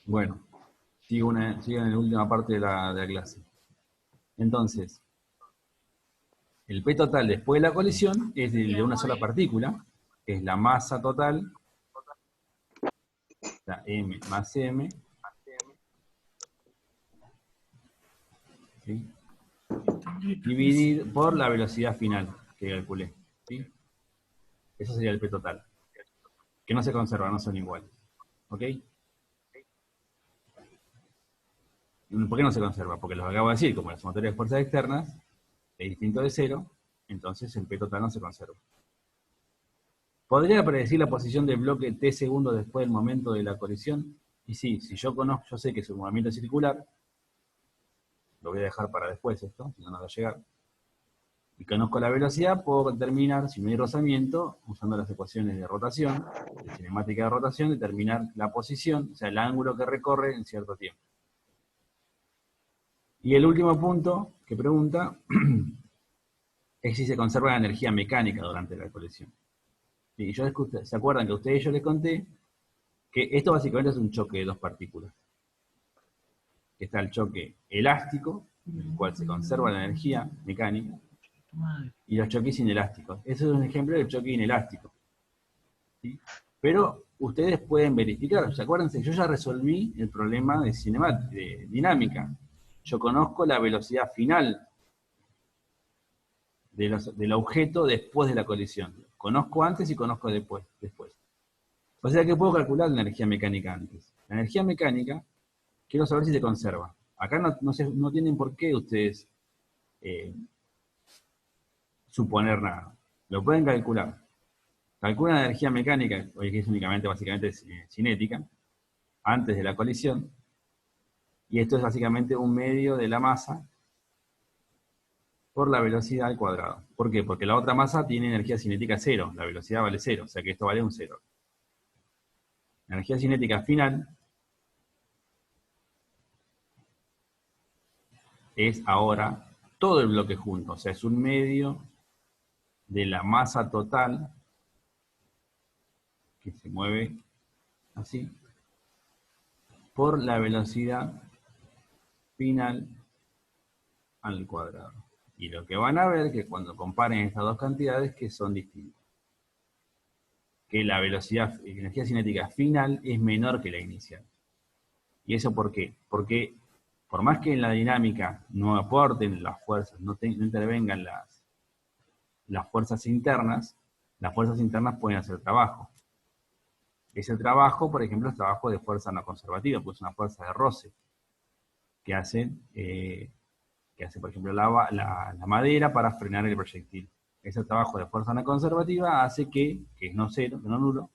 Bueno, sigo en la última parte de la clase. Entonces, el P total después de la colisión es de una sola partícula, que es la masa total, la M más M, ¿sí? Dividir por la velocidad final que calculé. ¿Sí? Eso sería el P total. Que no se conserva, no son iguales. ¿Ok? ¿Por qué no se conserva? Porque los acabo de decir, como la sumatoria de fuerzas externas es distinto de cero, entonces el P total no se conserva. ¿Podría predecir la posición del bloque t segundos después del momento de la colisión? Y sí, si yo conozco, yo sé que su movimiento es circular, lo voy a dejar para después esto, si no nos va a llegar. Y conozco la velocidad, puedo determinar, si no hay rozamiento, usando las ecuaciones de rotación, de cinemática de rotación, determinar la posición, o sea, el ángulo que recorre en cierto tiempo. Y el último punto que pregunta es si se conserva la energía mecánica durante la colisión. Y ¿se acuerdan que a ustedes yo les conté que esto básicamente es un choque de dos partículas? Está el choque elástico, en el cual se conserva la energía mecánica, y los choques inelásticos. Ese es un ejemplo del choque inelástico. ¿Sí? Pero ustedes pueden verificar, acuérdense, yo ya resolví el problema de dinámica. Yo conozco la velocidad final del objeto después de la colisión. Conozco antes y conozco después. O sea que puedo calcular la energía mecánica antes. La energía mecánica, quiero saber si se conserva. Acá no tienen por qué ustedes suponer nada. Lo pueden calcular. Calculan la energía mecánica, que es únicamente, básicamente, cinética, antes de la colisión. Y esto es básicamente un medio de la masa por la velocidad al cuadrado. ¿Por qué? Porque la otra masa tiene energía cinética cero. La velocidad vale cero, o sea que esto vale un cero. La energía cinética final es ahora todo el bloque junto, o sea, es un medio de la masa total que se mueve así por la velocidad final al cuadrado. Y lo que van a ver que cuando comparen estas dos cantidades que son distintas. Que la velocidad, la energía cinética final es menor que la inicial. ¿Y eso por qué? Porque por más que en la dinámica no aporten las fuerzas, no intervengan las fuerzas internas pueden hacer trabajo. Ese trabajo, por ejemplo, es trabajo de fuerza no conservativa, pues es una fuerza de roce, que hace, por ejemplo, la madera para frenar el proyectil. Ese trabajo de fuerza no conservativa hace que es no cero, que no nulo,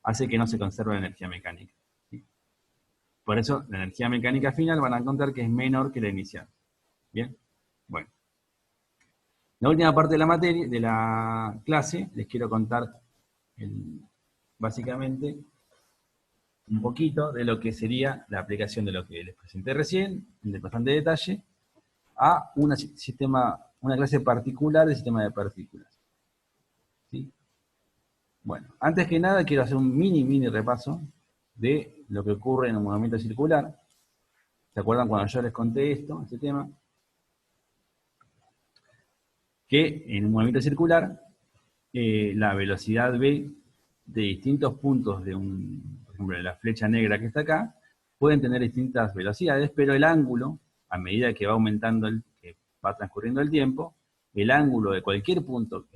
hace que no se conserve la energía mecánica. ¿Sí? Por eso, la energía mecánica final van a encontrar que es menor que la inicial. ¿Bien? Bueno. La última parte de la materia, de la clase, les quiero contar básicamente un poquito de lo que sería la aplicación de lo que les presenté recién, en bastante detalle, a una clase particular del sistema de partículas. ¿Sí? Bueno, antes que nada quiero hacer un mini repaso de lo que ocurre en un movimiento circular. ¿Se acuerdan cuando yo les conté este tema? Que en un movimiento circular, la velocidad v de distintos puntos por ejemplo, de la flecha negra que está acá, pueden tener distintas velocidades, pero el ángulo, a medida que va aumentando, que va transcurriendo el tiempo, el ángulo de cualquier punto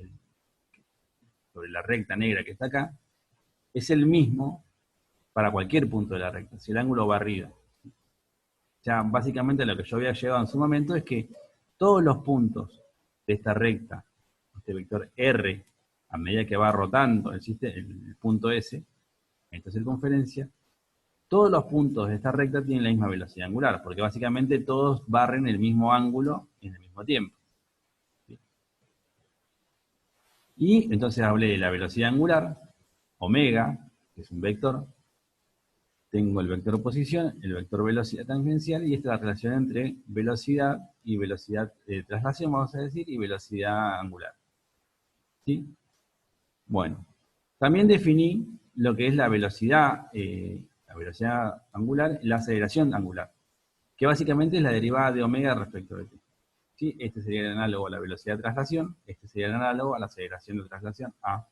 sobre la recta negra que está acá, es el mismo para cualquier punto de la recta, si el ángulo va arriba. Ya básicamente lo que yo había llegado en su momento es que todos los puntos de esta recta, este vector R, a medida que va rotando el punto S, en esta circunferencia, todos los puntos de esta recta tienen la misma velocidad angular, porque básicamente todos barren el mismo ángulo en el mismo tiempo. ¿Sí? Y entonces hablé de la velocidad angular, omega, que es un vector. Tengo el vector posición, el vector velocidad tangencial, y esta es la relación entre velocidad y velocidad de traslación, vamos a decir, y velocidad angular. ¿Sí? Bueno, también definí lo que es la velocidad la velocidad angular, la aceleración angular, que básicamente es la derivada de omega respecto de t. ¿Sí? Este sería el análogo a la velocidad de traslación, este sería el análogo a la aceleración de traslación A,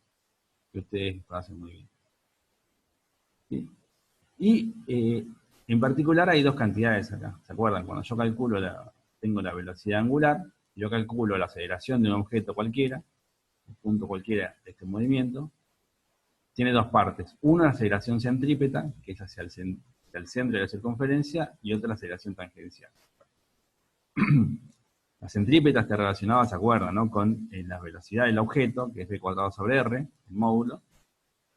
que ustedes conocen muy bien. ¿Sí? Y en particular hay dos cantidades acá, ¿se acuerdan? Cuando yo calculo tengo la velocidad angular, yo calculo la aceleración de un objeto cualquiera, un punto cualquiera de este movimiento, tiene dos partes. Una, la aceleración centrípeta, que es hacia el centro de la circunferencia, y otra, la aceleración tangencial. La centrípeta está relacionada, ¿se acuerdan?, ¿no?, con la velocidad del objeto, que es v² sobre r, el módulo,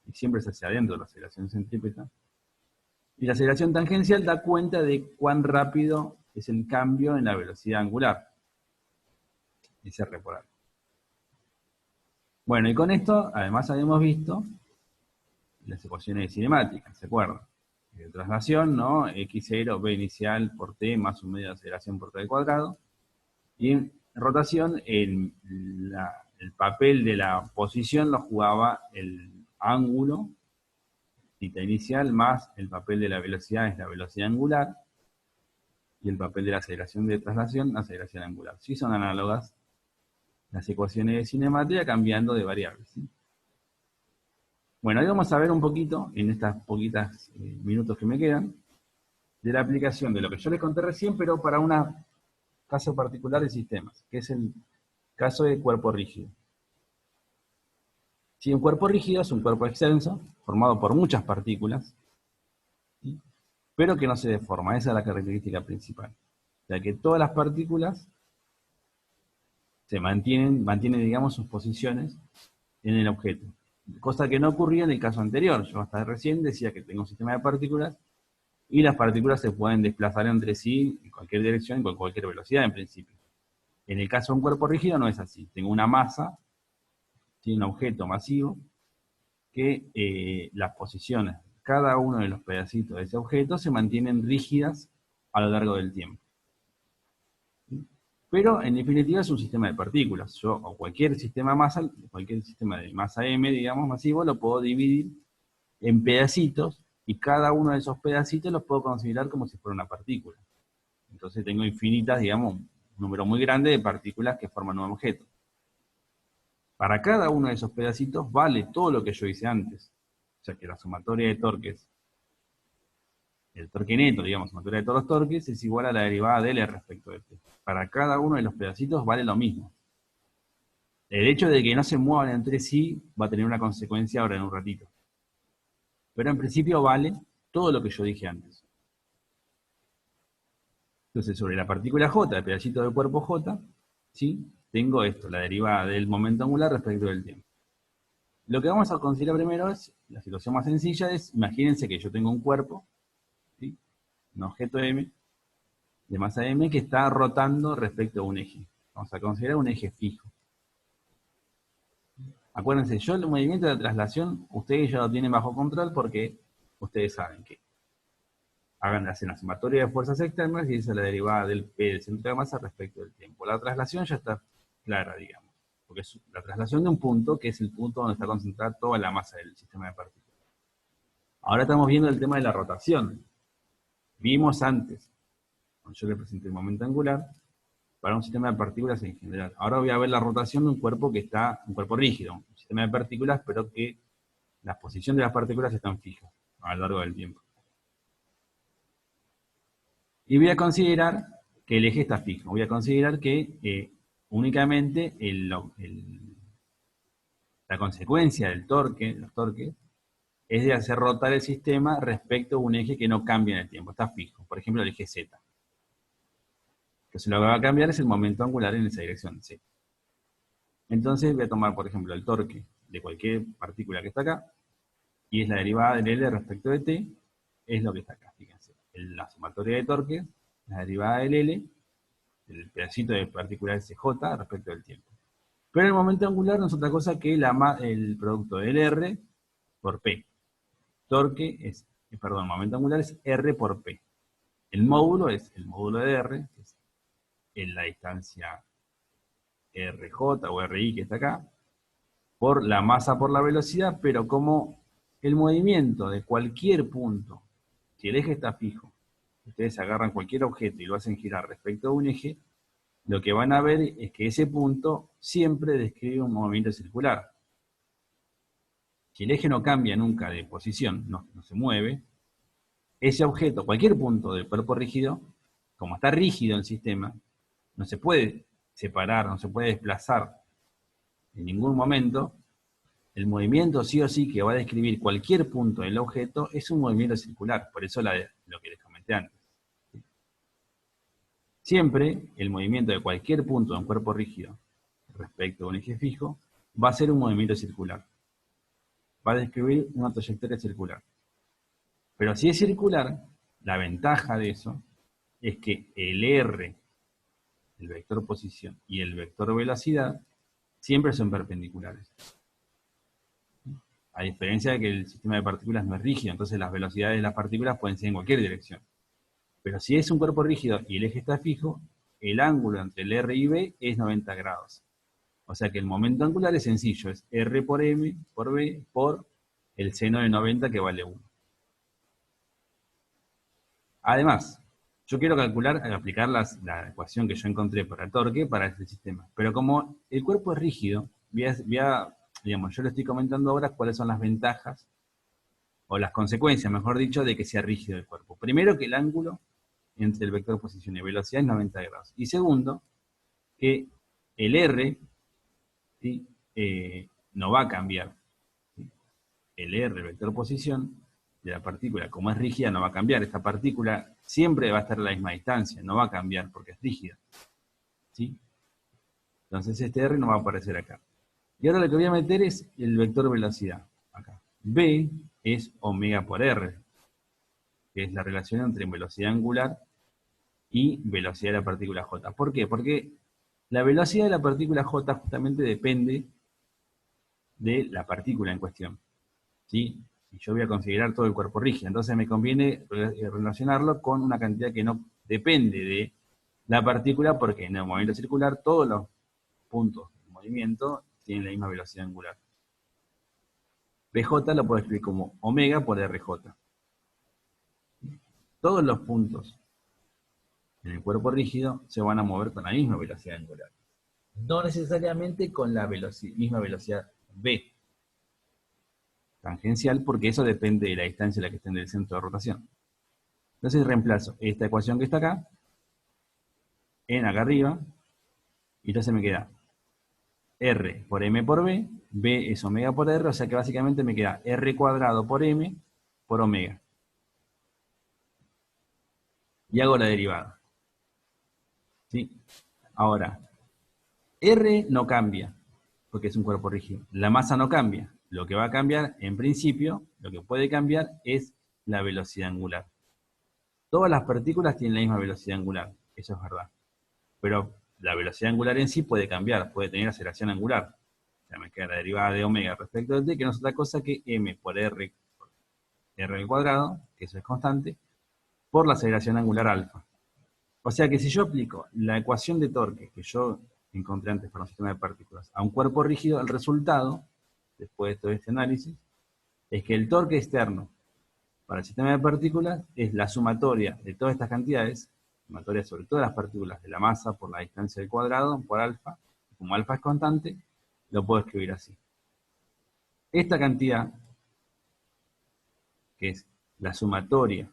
y siempre es hacia adentro la aceleración centrípeta. Y la aceleración tangencial da cuenta de cuán rápido es el cambio en la velocidad angular. Es r por r. Bueno, y con esto, además habíamos visto las ecuaciones de cinemática, ¿se acuerdan? De traslación, ¿no? X0, B inicial por T más un medio de aceleración por T al cuadrado. Y en rotación, el papel de la posición lo jugaba el ángulo, θ inicial, más el papel de la velocidad es la velocidad angular, y el papel de la aceleración de traslación, la aceleración angular. Sí son análogas las ecuaciones de cinemática cambiando de variables, ¿sí? Bueno, ahí vamos a ver un poquito, en estas poquitas minutos que me quedan, de la aplicación de lo que yo les conté recién, pero para un caso particular de sistemas, que es el caso de cuerpo rígido. Si un cuerpo rígido es un cuerpo extenso, formado por muchas partículas, ¿sí?, pero que no se deforma, esa es la característica principal. O sea que todas las partículas se mantienen, digamos, sus posiciones en el objeto. Cosa que no ocurría en el caso anterior. Yo hasta recién decía que tengo un sistema de partículas y las partículas se pueden desplazar entre sí en cualquier dirección, con cualquier velocidad en principio. En el caso de un cuerpo rígido no es así. Tengo una masa, ¿sí?, un objeto masivo, que las posiciones, cada uno de los pedacitos de ese objeto se mantienen rígidas a lo largo del tiempo. ¿Sí? Pero en definitiva es un sistema de partículas. Yo, o cualquier sistema de masa m, digamos, masivo, lo puedo dividir en pedacitos, y cada uno de esos pedacitos los puedo considerar como si fuera una partícula. Entonces tengo infinitas, digamos, un número muy grande de partículas que forman un objeto. Para cada uno de esos pedacitos vale todo lo que yo hice antes. O sea que la sumatoria de torques, el torque neto, digamos, sumatoria de todos los torques, es igual a la derivada de L respecto de T. Para cada uno de los pedacitos vale lo mismo. El hecho de que no se muevan entre sí va a tener una consecuencia ahora en un ratito. Pero en principio vale todo lo que yo dije antes. Entonces, sobre la partícula J, el pedacito del cuerpo J, ¿sí?, tengo esto, la derivada del momento angular respecto del tiempo. Lo que vamos a considerar primero es, la situación más sencilla es, imagínense que yo tengo un cuerpo, ¿sí?, un objeto M, de masa M, que está rotando respecto a un eje. Vamos a considerar un eje fijo. Acuérdense, yo el movimiento de traslación, ustedes ya lo tienen bajo control porque ustedes saben que hacen la sumatoria de fuerzas externas y esa es la derivada del P del centro de masa respecto del tiempo. La traslación ya está clara, digamos, porque es la traslación de un punto, que es el punto donde está concentrada toda la masa del sistema de partículas. Ahora estamos viendo el tema de la rotación. Vimos antes, cuando yo le presenté el momento angular, para un sistema de partículas en general. Ahora voy a ver la rotación de un cuerpo un cuerpo rígido, un sistema de partículas, pero que las posiciones de las partículas están fijas a lo largo del tiempo. Y voy a considerar que el eje está fijo. Voy a considerar que únicamente la consecuencia del torque, los torques, es de hacer rotar el sistema respecto a un eje que no cambia en el tiempo, está fijo. Por ejemplo, el eje Z. Entonces lo que va a cambiar es el momento angular en esa dirección, Z. Entonces voy a tomar, por ejemplo, el torque de cualquier partícula que está acá, y es la derivada del L respecto de T, es lo que está acá, fíjense. La sumatoria de torques, la derivada del L, el pedacito de partícula SJ respecto del tiempo. Pero el momento angular no es otra cosa que el producto del R por P. Torque es, perdón, momento angular es R por P. El módulo es el módulo de R, que es en la distancia RJ o RI que está acá, por la masa por la velocidad, pero como el movimiento de cualquier punto Si el eje está fijo, ustedes agarran cualquier objeto y lo hacen girar respecto a un eje, lo que van a ver es que ese punto siempre describe un movimiento circular. Si el eje no cambia nunca de posición, no se mueve, ese objeto, cualquier punto del cuerpo rígido, como está rígido el sistema, no se puede separar, no se puede desplazar en ningún momento. El movimiento sí o sí que va a describir cualquier punto del objeto es un movimiento circular, por eso lo que les comenté antes. Siempre el movimiento de cualquier punto de un cuerpo rígido respecto a un eje fijo va a ser un movimiento circular. Va a describir una trayectoria circular. Pero si es circular, la ventaja de eso es que el R, el vector posición, y el vector velocidad siempre son perpendiculares. A diferencia de que el sistema de partículas no es rígido, entonces las velocidades de las partículas pueden ser en cualquier dirección. Pero si es un cuerpo rígido y el eje está fijo, el ángulo entre el R y B es 90 grados. O sea que el momento angular es sencillo, es R por M por B por el seno de 90 que vale 1. Además, yo quiero aplicar la ecuación que yo encontré para el torque para este sistema. Pero como el cuerpo es rígido, digamos, yo le estoy comentando ahora cuáles son las ventajas, o las consecuencias, mejor dicho, de que sea rígido el cuerpo. Primero, que el ángulo entre el vector posición y velocidad es 90 grados. Y segundo, que el R, ¿sí? No va a cambiar. ¿Sí? El R, el vector posición, de la partícula, como es rígida, no va a cambiar. Esta partícula siempre va a estar a la misma distancia, no va a cambiar porque es rígida. ¿Sí? Entonces este R no va a aparecer acá. Y ahora lo que voy a meter es el vector velocidad, acá. B es omega por R, que es la relación entre velocidad angular y velocidad de la partícula J. ¿Por qué? Porque la velocidad de la partícula J justamente depende de la partícula en cuestión. ¿Sí? Y yo voy a considerar todo el cuerpo rígido, entonces me conviene relacionarlo con una cantidad que no depende de la partícula, porque en el movimiento circular todos los puntos de movimiento tienen la misma velocidad angular. BJ lo puedo escribir como omega por RJ. Todos los puntos en el cuerpo rígido se van a mover con la misma velocidad angular. No necesariamente con la misma velocidad v tangencial, porque eso depende de la distancia a la que estén del centro de rotación. Entonces reemplazo esta ecuación que está acá en acá arriba, y entonces me queda R por M por B, B es omega por R, o sea que básicamente me queda R cuadrado por M por omega. Y hago la derivada. ¿Sí? Ahora, R no cambia, porque es un cuerpo rígido. La masa no cambia. Lo que va a cambiar, en principio, lo que puede cambiar es la velocidad angular. Todas las partículas tienen la misma velocidad angular, eso es verdad. Pero la velocidad angular en sí puede cambiar, puede tener aceleración angular. O sea, me queda la derivada de omega respecto del t, que no es otra cosa que m por r al cuadrado, que eso es constante, por la aceleración angular alfa. O sea que si yo aplico la ecuación de torque que yo encontré antes para un sistema de partículas a un cuerpo rígido, el resultado, después de todo este análisis, es que el torque externo para el sistema de partículas es la sumatoria de todas estas cantidades, sumatoria sobre todas las partículas de la masa por la distancia del cuadrado, por alfa. Como alfa es constante, lo puedo escribir así. Esta cantidad, que es la sumatoria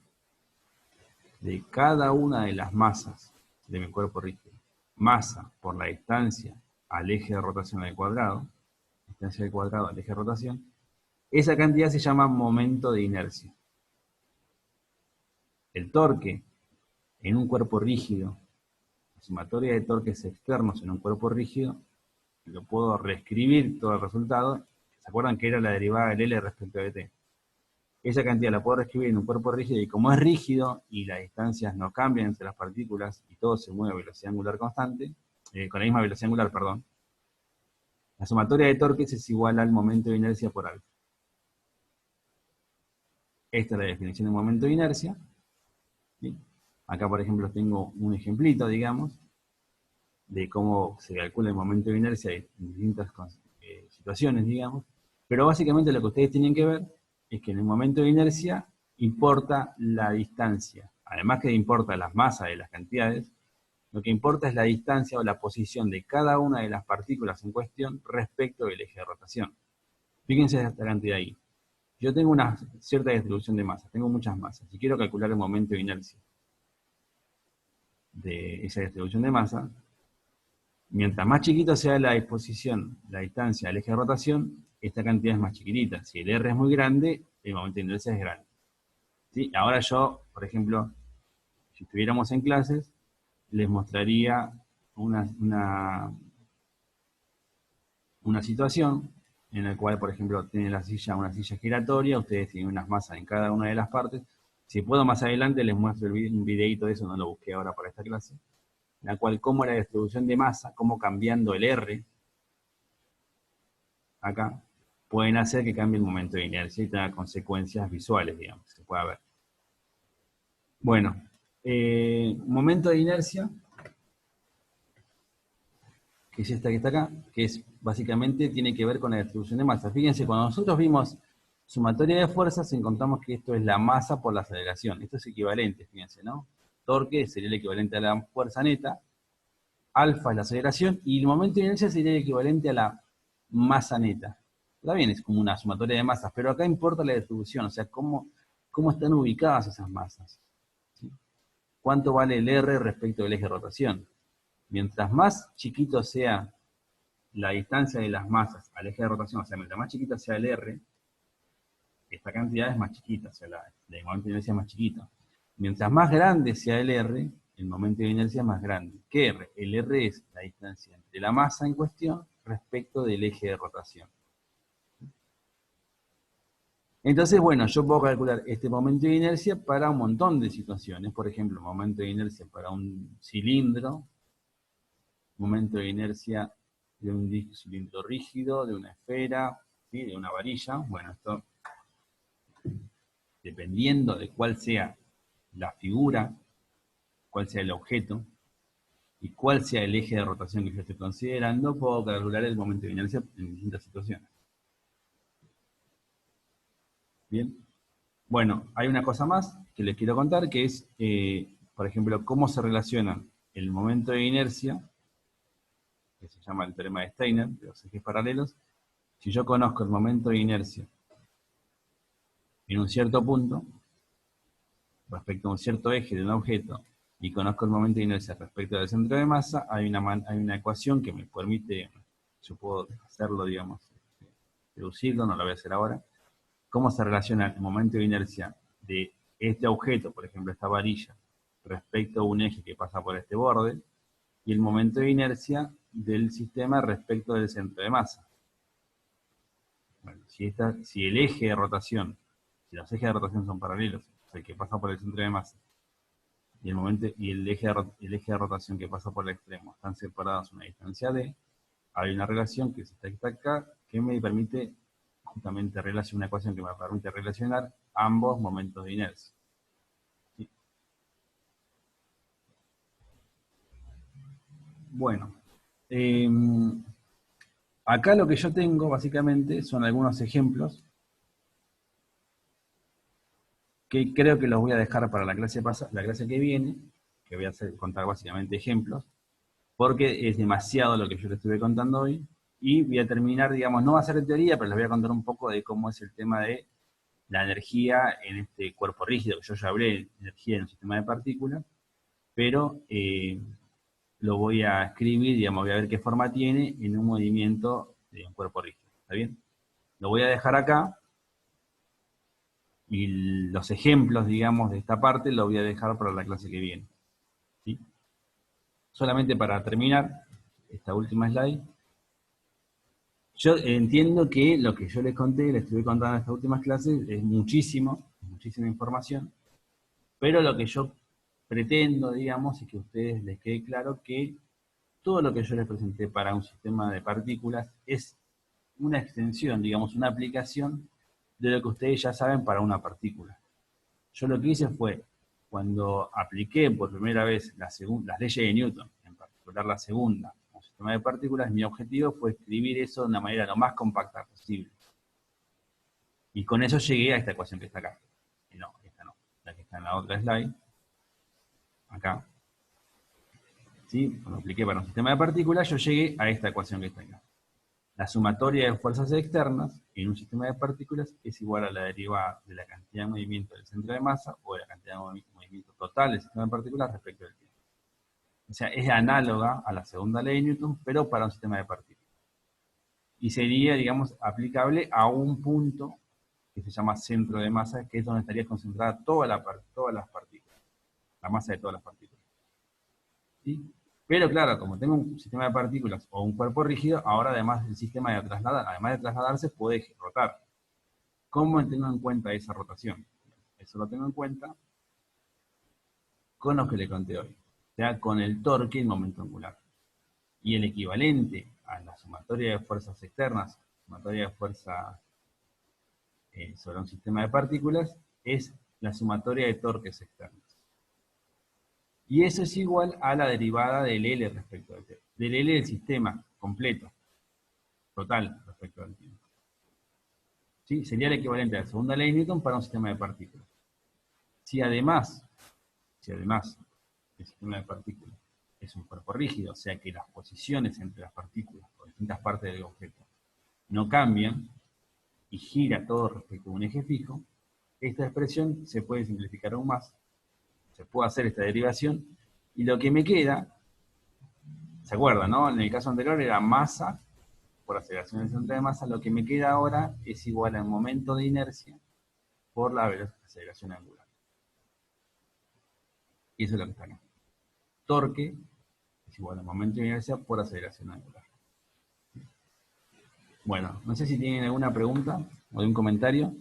de cada una de las masas de mi cuerpo rígido, masa por la distancia al eje de rotación al cuadrado, distancia del cuadrado al eje de rotación, esa cantidad se llama momento de inercia. El torque en un cuerpo rígido, la sumatoria de torques externos en un cuerpo rígido, lo puedo reescribir todo el resultado. ¿Se acuerdan que era la derivada del L respecto de T? Esa cantidad la puedo reescribir en un cuerpo rígido, y como es rígido y las distancias no cambian entre las partículas y todo se mueve a velocidad angular constante, con la misma velocidad angular, perdón, la sumatoria de torques es igual al momento de inercia por alfa. Esta es la definición de momento de inercia. ¿Sí? Acá, por ejemplo, tengo un ejemplito, digamos, de cómo se calcula el momento de inercia en distintas situaciones, digamos. Pero básicamente lo que ustedes tienen que ver es que en el momento de inercia importa la distancia. Además que importa las masas de las cantidades, lo que importa es la distancia o la posición de cada una de las partículas en cuestión respecto del eje de rotación. Fíjense esta cantidad ahí. Yo tengo una cierta distribución de masas, tengo muchas masas. Si quiero calcular el momento de inercia de esa distribución de masa, mientras más chiquito sea la disposición, la distancia del eje de rotación, esta cantidad es más chiquitita. Si el R es muy grande, el momento de inercia es grande. ¿Sí? Ahora yo, por ejemplo, si estuviéramos en clases, les mostraría una situación en la cual, por ejemplo, tienen una silla giratoria, ustedes tienen unas masas en cada una de las partes. Si puedo más adelante les muestro un videito de eso, no lo busqué ahora para esta clase, en la cual cómo la distribución de masa, cómo cambiando el R, acá, pueden hacer que cambie el momento de inercia y tenga consecuencias visuales, digamos, que se pueda ver. Bueno, momento de inercia, que es esta que está acá, que es básicamente tiene que ver con la distribución de masa. Fíjense, cuando nosotros vimos sumatoria de fuerzas, encontramos que esto es la masa por la aceleración. Esto es equivalente, fíjense, ¿no? Torque sería el equivalente a la fuerza neta, alfa es la aceleración, y el momento de inercia sería el equivalente a la masa neta. Está bien, es como una sumatoria de masas, pero acá importa la distribución, o sea, cómo están ubicadas esas masas. ¿Sí? ¿Cuánto vale el R respecto del eje de rotación? Mientras más chiquito sea la distancia de las masas al eje de rotación, o sea, mientras más chiquita sea el R, esta cantidad es más chiquita, o sea, el momento de inercia es más chiquito. Mientras más grande sea el R, el momento de inercia es más grande. ¿Qué R? El R es la distancia entre la masa en cuestión respecto del eje de rotación. Entonces, bueno, yo puedo calcular este momento de inercia para un montón de situaciones. Por ejemplo, momento de inercia para un cilindro, momento de inercia de un cilindro rígido, de una esfera, ¿sí? De una varilla. Bueno, esto, dependiendo de cuál sea la figura, cuál sea el objeto, y cuál sea el eje de rotación que yo estoy considerando, puedo calcular el momento de inercia en distintas situaciones. Bien. Bueno, hay una cosa más que les quiero contar, que es, por ejemplo, cómo se relaciona el momento de inercia, que se llama el teorema de Steiner, de los ejes paralelos. Si yo conozco el momento de inercia en un cierto punto, respecto a un cierto eje de un objeto, y conozco el momento de inercia respecto al centro de masa, hay una ecuación que me permite, yo puedo hacerlo, digamos, deducirlo, no lo voy a hacer ahora, cómo se relaciona el momento de inercia de este objeto, por ejemplo, esta varilla, respecto a un eje que pasa por este borde, y el momento de inercia del sistema respecto del centro de masa. Bueno, si el eje de rotación, si los ejes de rotación son paralelos, o sea, el que pasa por el centro de masa, y el eje de rotación que pasa por el extremo están separados a una distancia d, hay una relación que es esta que está acá, que me permite justamente una ecuación que me permite relacionar ambos momentos de inercia. ¿Sí? Bueno, acá lo que yo tengo básicamente son algunos ejemplos que creo que los voy a dejar para la clase que viene, que voy a contar básicamente ejemplos, porque es demasiado lo que yo les estuve contando hoy, y voy a terminar, digamos, no va a ser de teoría, pero les voy a contar un poco de cómo es el tema de la energía en este cuerpo rígido, que yo ya hablé de energía en un sistema de partículas, pero lo voy a escribir, digamos, voy a ver qué forma tiene en un movimiento de un cuerpo rígido, ¿está bien? Lo voy a dejar acá, y los ejemplos, digamos, de esta parte lo voy a dejar para la clase que viene. ¿Sí? Solamente para terminar esta última slide, yo entiendo que lo que yo les conté, les estuve contando en estas últimas clases, es muchísima información, pero lo que yo pretendo, digamos, es que a ustedes les quede claro que todo lo que yo les presenté para un sistema de partículas es una extensión, digamos, una aplicación de lo que ustedes ya saben para una partícula. Yo lo que hice fue, cuando apliqué por primera vez las leyes de Newton, en particular la segunda, un sistema de partículas, mi objetivo fue escribir eso de una manera lo más compacta posible. Y con eso llegué a esta ecuación que está acá. No, está en la otra slide, acá, ¿sí? Cuando apliqué para un sistema de partículas, yo llegué a esta ecuación que está acá. La sumatoria de fuerzas externas en un sistema de partículas es igual a la derivada de la cantidad de movimiento del centro de masa o de la cantidad de movimiento total del sistema de partículas respecto al tiempo. O sea, es análoga a la segunda ley de Newton, pero para un sistema de partículas. Y sería, digamos, aplicable a un punto que se llama centro de masa, que es donde estaría concentrada todas las partículas, la masa de todas las partículas. ¿Sí? Pero claro, como tengo un sistema de partículas o un cuerpo rígido, ahora además el sistema de trasladar, además de trasladarse, puede rotar. ¿Cómo tengo en cuenta esa rotación? Eso lo tengo en cuenta con lo que le conté hoy. O sea, con el torque y el momento angular. Y el equivalente a la sumatoria de fuerzas externas, sumatoria de fuerza sobre un sistema de partículas, es la sumatoria de torques externos. Y eso es igual a la derivada del L respecto al tiempo. Del L del sistema completo, total, respecto al tiempo. ¿Sí? Sería el equivalente a la segunda ley de Newton para un sistema de partículas. Si además el sistema de partículas es un cuerpo rígido, o sea que las posiciones entre las partículas o distintas partes del objeto no cambian y gira todo respecto a un eje fijo, esta expresión se puede simplificar aún más, se puede hacer esta derivación, y lo que me queda, ¿se acuerdan, no? En el caso anterior era masa por aceleración del centro de masa, lo que me queda ahora es igual al momento de inercia por la aceleración angular. Y eso es lo que está acá. Torque es igual al momento de inercia por aceleración angular. Bueno, no sé si tienen alguna pregunta o algún comentario.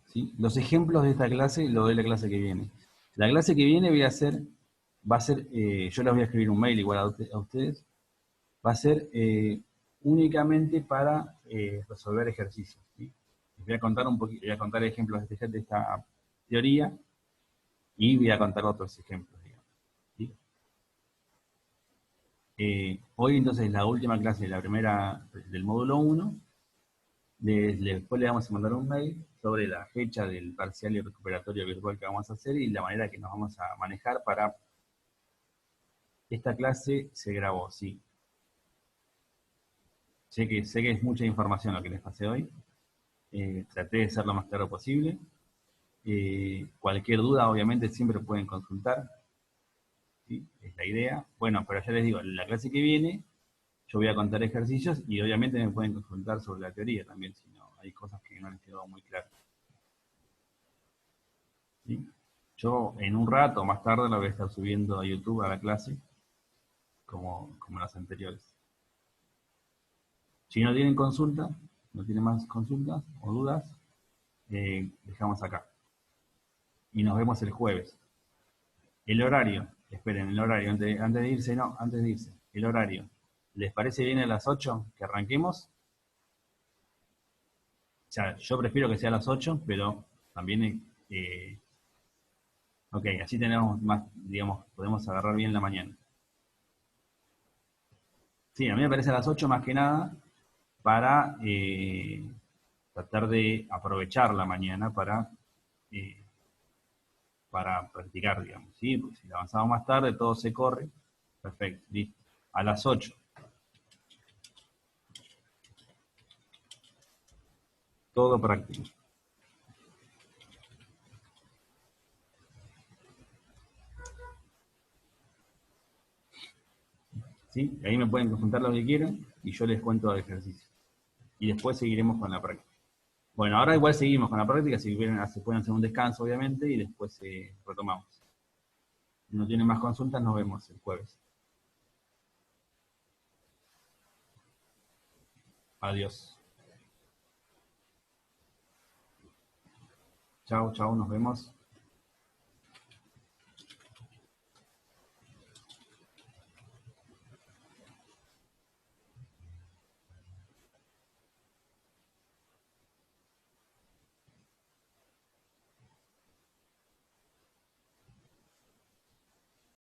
¿Sí? Los ejemplos de esta clase los doy la clase que viene. La clase que viene va a ser, yo les voy a escribir un mail igual a ustedes, va a ser únicamente para resolver ejercicios. ¿Sí? Les voy a contar un poquito, voy a contar ejemplos de esta teoría y voy a contar otros ejemplos, digamos. ¿Sí? Hoy entonces la última clase, la primera del módulo 1, después le vamos a mandar un mail sobre la fecha del parcial y recuperatorio virtual que vamos a hacer y la manera que nos vamos a manejar para... Esta clase se grabó, sí. Sé que es mucha información lo que les pasé hoy. Traté de ser lo más claro posible. Cualquier duda, obviamente, siempre pueden consultar. ¿Sí? Es la idea. Bueno, pero ya les digo, en la clase que viene, yo voy a contar ejercicios y obviamente me pueden consultar sobre la teoría también, si no, hay cosas que no les quedó muy claras. ¿Sí? Yo en un rato, más tarde, lo voy a estar subiendo a YouTube a la clase, como las anteriores. Si no tienen consulta, no tienen más consultas o dudas, dejamos acá. Y nos vemos el jueves. El horario, esperen, el horario, antes de irse, no, antes de irse, el horario. ¿Les parece bien a las 8 que arranquemos? O sea, yo prefiero que sea a las 8, pero también, ok, así tenemos más, digamos, podemos agarrar bien la mañana. Sí, a mí me parece a las 8 más que nada para tratar de aprovechar la mañana eh, para practicar, digamos, ¿sí? Porque si avanzamos más tarde, todo se corre. Perfecto, listo. A las 8. Todo práctico. ¿Sí? Ahí me pueden consultar lo que quieran y yo les cuento el ejercicio. Y después seguiremos con la práctica. Bueno, ahora igual seguimos con la práctica, si quieren, se pueden hacer un descanso, obviamente, y después retomamos. Si no tienen más consultas, nos vemos el jueves. Adiós. Chao, chao, nos vemos.